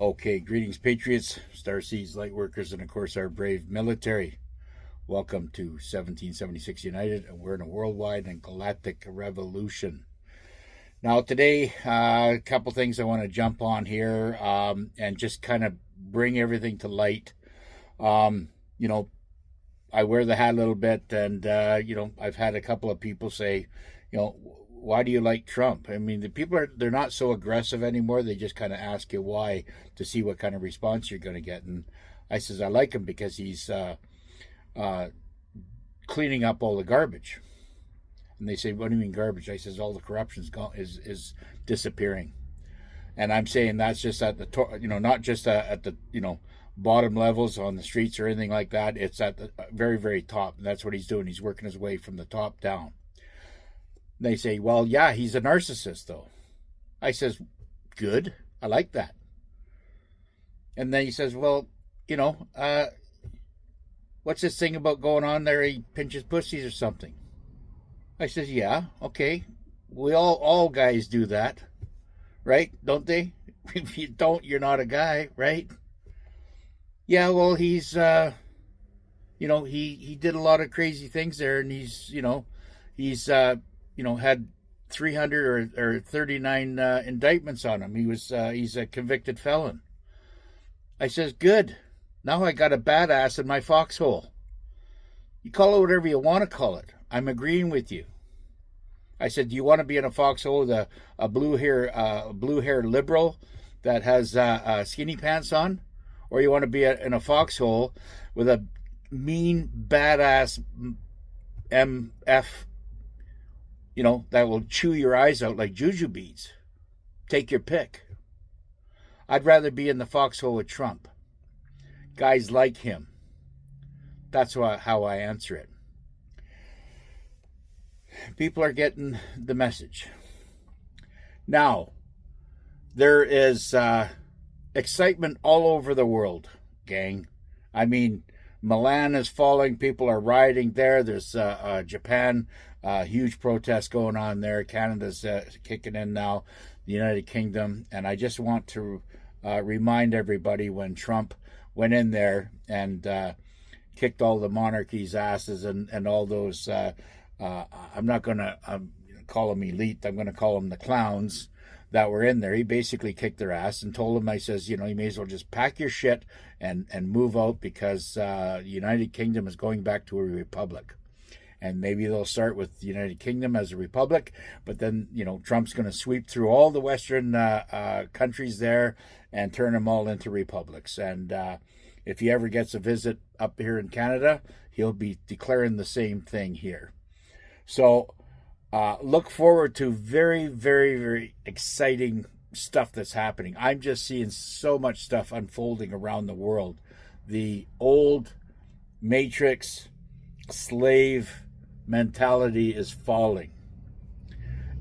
Okay, greetings, Patriots, Starseeds, Lightworkers, and of course our brave military. Welcome to 1776 United, and we're in a worldwide and galactic revolution. Now, today, a couple things I want to jump on here and just kind of bring everything to light. You know, I wear the hat a little bit, and, I've had a couple of people say, why do you like Trump? I mean, they're not so aggressive anymore. They just kind of ask you why to see what kind of response you're going to get. And I says, I like him because he's cleaning up all the garbage. And they say, what do you mean garbage? I says, all the corruption's gone, is disappearing. And I'm saying that's just at the, not just at the, bottom levels on the streets or anything like that. It's at the very, very top. And that's what he's doing. He's working his way from the top down. They say, well, yeah, he's a narcissist, though. I says, good. I like that. And then he says, well, what's this thing about going on there? He pinches pussies or something. I says, yeah, okay. We all guys do that, right? Don't they? If you don't, you're not a guy, right? Yeah, well, he's, he did a lot of crazy things there, and he's had 300 or 39 indictments on him. He's a convicted felon. I says, good. Now I got a badass in my foxhole. You call it whatever you want to call it. I'm agreeing with you. I said, do you want to be in a foxhole with a blue hair liberal that has skinny pants on? Or you want to be in a foxhole with a mean, badass MF, that will chew your eyes out like juju beads? Take your pick. I'd rather be in the foxhole with Trump. Guys like him. That's how I answer it. People are getting the message. Now, there is excitement all over the world, gang. I mean, Milan is falling. People are rioting there. There's Japan, huge protest going on there. Canada's kicking in now, the United Kingdom. And I just want to remind everybody when Trump went in there and kicked all the monarchies' asses and all those, I'm not going to call them elite. I'm going to call them the clowns that were in there. He basically kicked their ass and told them, I says, you may as well just pack your shit and move out because the United Kingdom is going back to a republic. And maybe they'll start with the United Kingdom as a republic, but then, Trump's going to sweep through all the Western countries there and turn them all into republics. And if he ever gets a visit up here in Canada, he'll be declaring the same thing here. So look forward to very, very, very exciting stuff that's happening. I'm just seeing so much stuff unfolding around the world. The old matrix slave mentality is falling.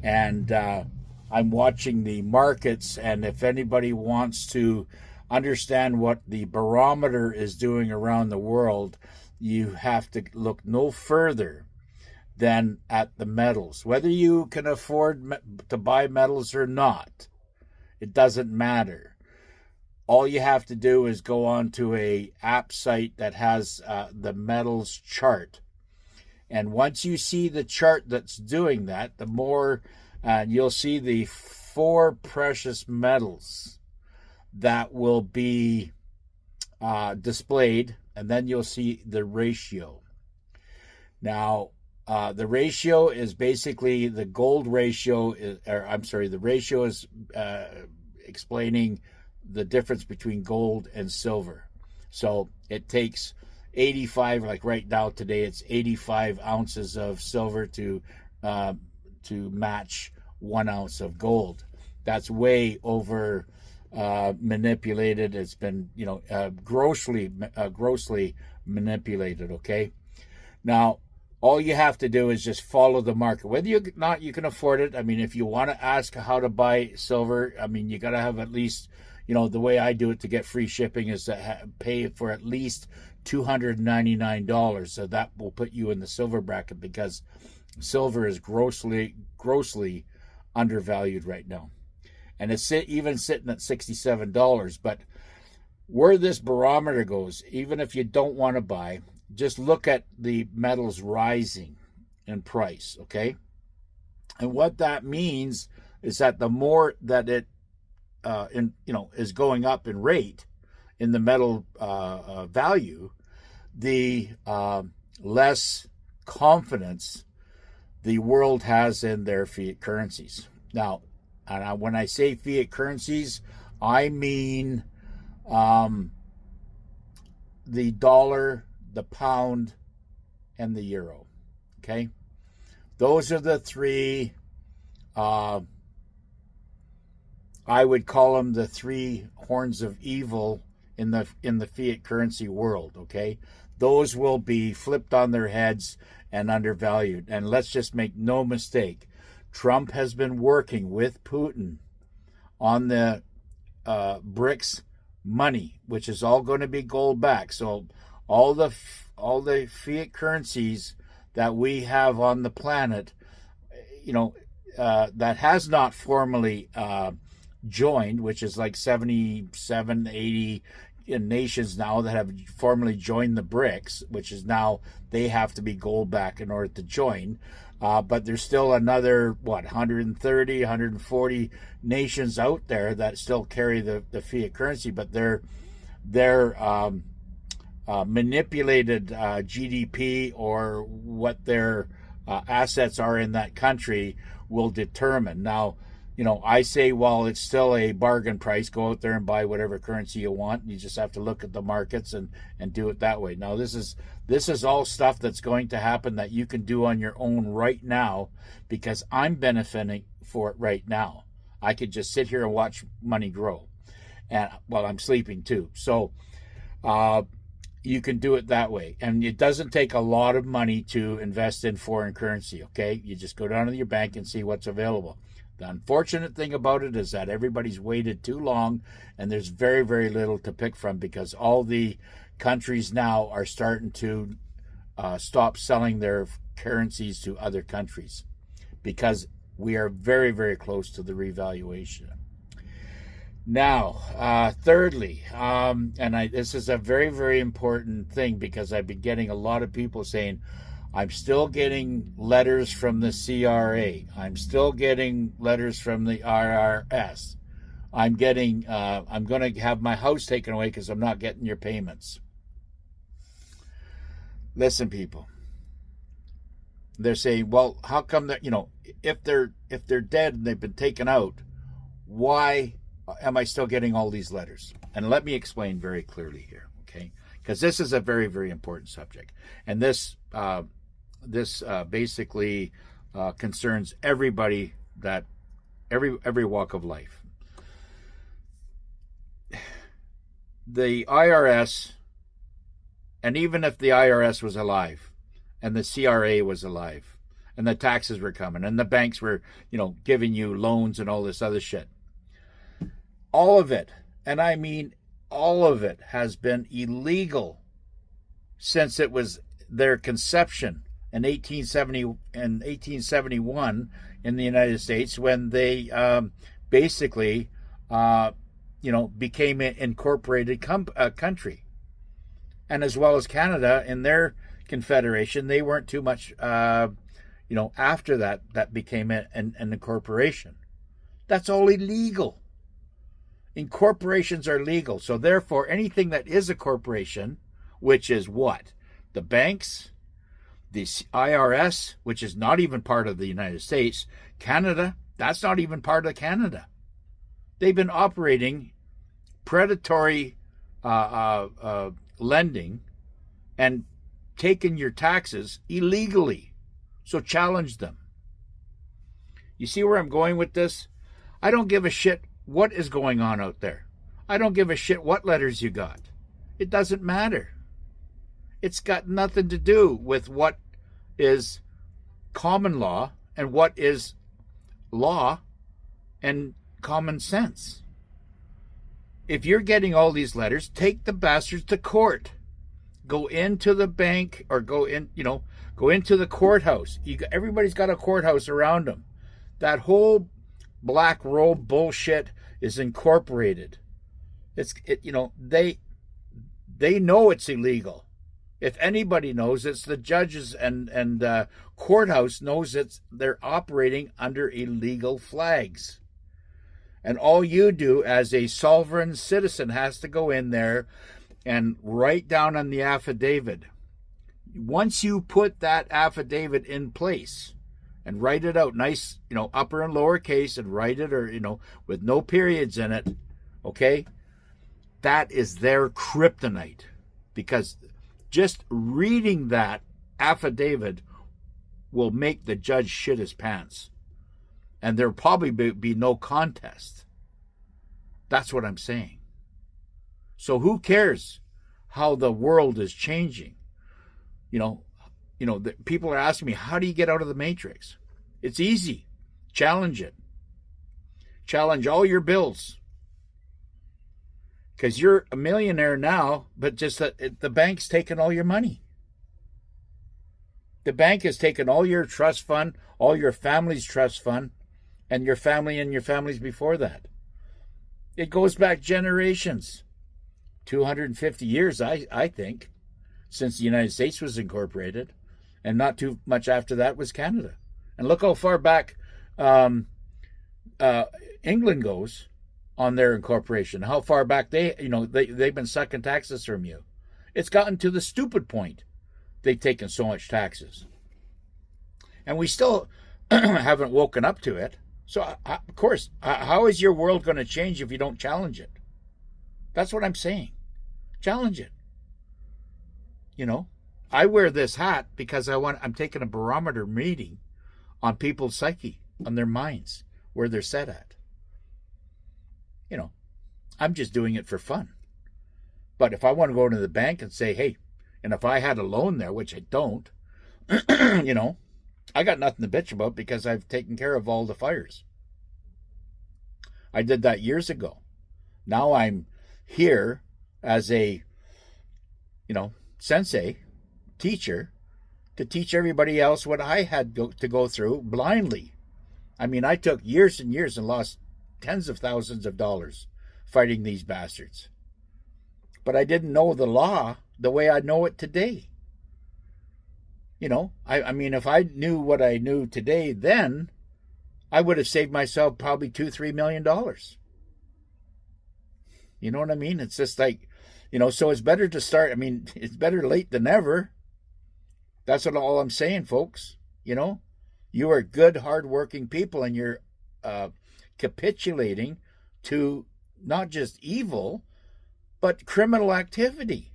And I'm watching the markets, and if anybody wants to understand what the barometer is doing around the world, you have to look no further than at the metals. Whether you can afford to buy metals or not, it doesn't matter. All you have to do is go on to a app site that has the metals chart. And once you see the chart that's doing that, the more you'll see the 4 precious metals that will be displayed, and then you'll see the ratio. Now, the ratio is basically the gold ratio, the ratio is explaining the difference between gold and silver. So it takes 85, like right now today, it's 85 ounces of silver to match 1 ounce of gold. That's way over manipulated. It's been, grossly manipulated. Okay. Now, all you have to do is just follow the market. Whether you not you can afford it. I mean, if you want to ask how to buy silver, I mean, you got to have at least, the way I do it to get free shipping is to pay for at least $299. So that will put you in the silver bracket because silver is grossly undervalued right now. and it's even sitting at $67. But where this barometer goes, even if you don't want to buy, just look at the metals rising in price, okay? And what that means is that the more that it is going up in rate in the metal value, the less confidence the world has in their fiat currencies. Now, when I say fiat currencies, I mean the dollar, the pound, and the euro. Okay, those are the three. I would call them the three horns of evil in the fiat currency world. Okay, those will be flipped on their heads and undervalued. And let's just make no mistake, Trump has been working with Putin on the BRICS money, which is all going to be gold backed. So all the fiat currencies that we have on the planet, that has not formally joined, which is like 77, 80 nations now that have formally joined the BRICS, which is now they have to be gold back in order to join. But there's still another, 130, 140 nations out there that still carry the fiat currency, but their manipulated GDP or what their assets are in that country will determine. Now, I say, well, it's still a bargain price. Go out there and buy whatever currency you want. You just have to look at the markets and do it that way. Now, this is all stuff that's going to happen that you can do on your own right now, because I'm benefiting for it right now. I could just sit here and watch money grow, and while I'm sleeping too. So you can do it that way. And it doesn't take a lot of money to invest in foreign currency, okay? You just go down to your bank and see what's available. The unfortunate thing about it is that everybody's waited too long, and there's very, very little to pick from, because all the countries now are starting to stop selling their currencies to other countries, because we are very, very close to the revaluation. Now, thirdly, this is a very, very important thing, because I've been getting a lot of people saying, I'm still getting letters from the CRA. I'm still getting letters from the IRS. I'm going to have my house taken away because I'm not getting your payments. Listen, people. They're saying, well, how come that, if they're dead and they've been taken out, why am I still getting all these letters? And let me explain very clearly here, okay? Because this is a very, very important subject. And this basically concerns everybody, that every walk of life. The IRS, and even if the IRS was alive and the CRA was alive and the taxes were coming and the banks were, giving you loans and all this other shit, all of it, and I mean all of it, has been illegal since it was their conception in 1871 in the United States, when they basically became an incorporated country. And as well as Canada in their confederation, they weren't too much after that became an incorporation. That's all illegal. Incorporations are legal. So therefore, anything that is a corporation, which is what? The banks, the IRS, which is not even part of the United States, Canada, that's not even part of Canada. They've been operating predatory lending and taking your taxes illegally. So challenge them. You see where I'm going with this? I don't give a shit what is going on out there. I don't give a shit what letters you got. It doesn't matter. It's got nothing to do with what is common law and what is law and common sense. If you're getting all these letters, take the bastards to court. Go into the bank or go into the courthouse. Everybody's got a courthouse around them. That whole black robe bullshit is incorporated. They know it's illegal. If anybody knows, it's the judges and courthouse knows they're operating under illegal flags. And all you do as a sovereign citizen has to go in there and write down on the affidavit. Once you put that affidavit in place and write it out nice, upper and lower case, and write it, or, with no periods in it, okay, that is their kryptonite. Because just reading that affidavit will make the judge shit his pants. And there'll probably be no contest. That's what I'm saying. So who cares how the world is changing? People are asking me, how do you get out of the matrix? It's easy. Challenge it. Challenge all your bills. Because you're a millionaire now, but just that the bank's taken all your money. The bank has taken all your trust fund, all your family's trust fund, and your family and your families before that. It goes back generations. 250 years, I think, since the United States was incorporated. And not too much after that was Canada. And look how far back England goes on their incorporation. How far back they've been sucking taxes from you. It's gotten to the stupid point. They've taken so much taxes. And we still haven't woken up to it. So, of course, how is your world going to change if you don't challenge it? That's what I'm saying. Challenge it. I wear this hat because I'm taking a barometer reading on people's psyche, on their minds, where they're set at. I'm just doing it for fun. But if I want to go into the bank and say, hey, and if I had a loan there, which I don't, I got nothing to bitch about because I've taken care of all the fires. I did that years ago. Now I'm here as a, sensei, teacher, to teach everybody else what I had to go through blindly. I mean, I took years and years and lost tens of thousands of dollars fighting these bastards. But I didn't know the law the way I know it today. I mean, if I knew what I knew today then, I would have saved myself probably $2-3 million. You know what I mean? It's just like, so it's better to start. I mean, it's better late than never. That's all I'm saying, folks. You are good, hardworking people, and you're capitulating to not just evil, but criminal activity.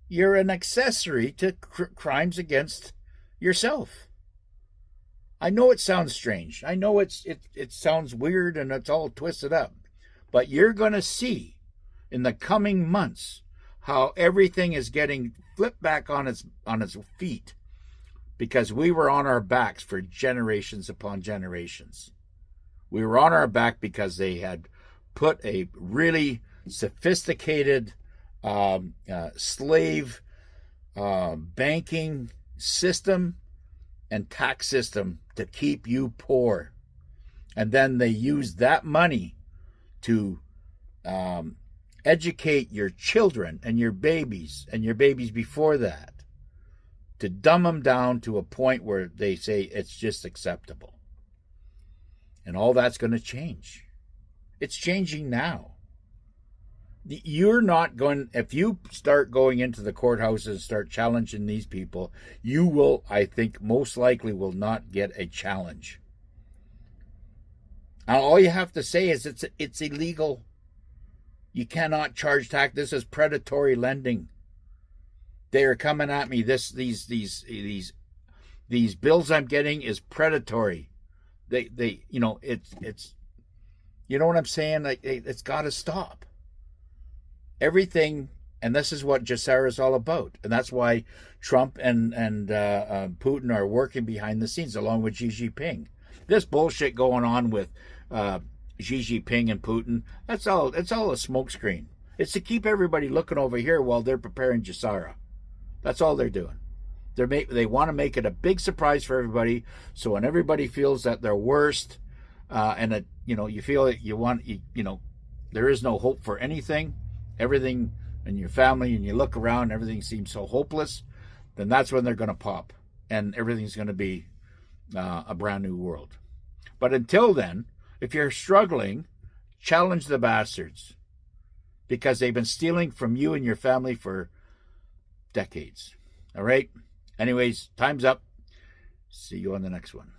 You're an accessory to crimes against yourself. I know it sounds strange. I know it sounds weird and it's all twisted up. But you're going to see in the coming months how everything is getting flipped back on its feet, because we were on our backs for generations upon generations. We were on our back because they had put a really sophisticated slave banking system and tax system to keep you poor. And then they used that money to educate your children and your babies before that, to dumb them down to a point where they say it's just acceptable. And all that's going to change. It's changing now. You're not going, if you start going into the courthouses and start challenging these people, you will, I think, most likely will not get a challenge. And all you have to say is it's illegal. You cannot charge tax. This is predatory lending. They are coming at me. These bills I'm getting is predatory. It's you know what I'm saying? It's got to stop. Everything, and this is what GESARA is all about, and that's why Trump and Putin are working behind the scenes along with Xi Jinping. This bullshit going on with Xi Jinping and Putin, it's all a smokescreen. It's to keep everybody looking over here while they're preparing GESARA. That's all they're doing. They want to make it a big surprise for everybody, so when everybody feels that they're worst, and you feel that there is no hope for anything, everything in your family, and you look around, everything seems so hopeless, then that's when they're going to pop, and everything's going to be a brand new world. But until then, if you're struggling, challenge the bastards, because they've been stealing from you and your family for decades. All right? Anyways, time's up. See you on the next one.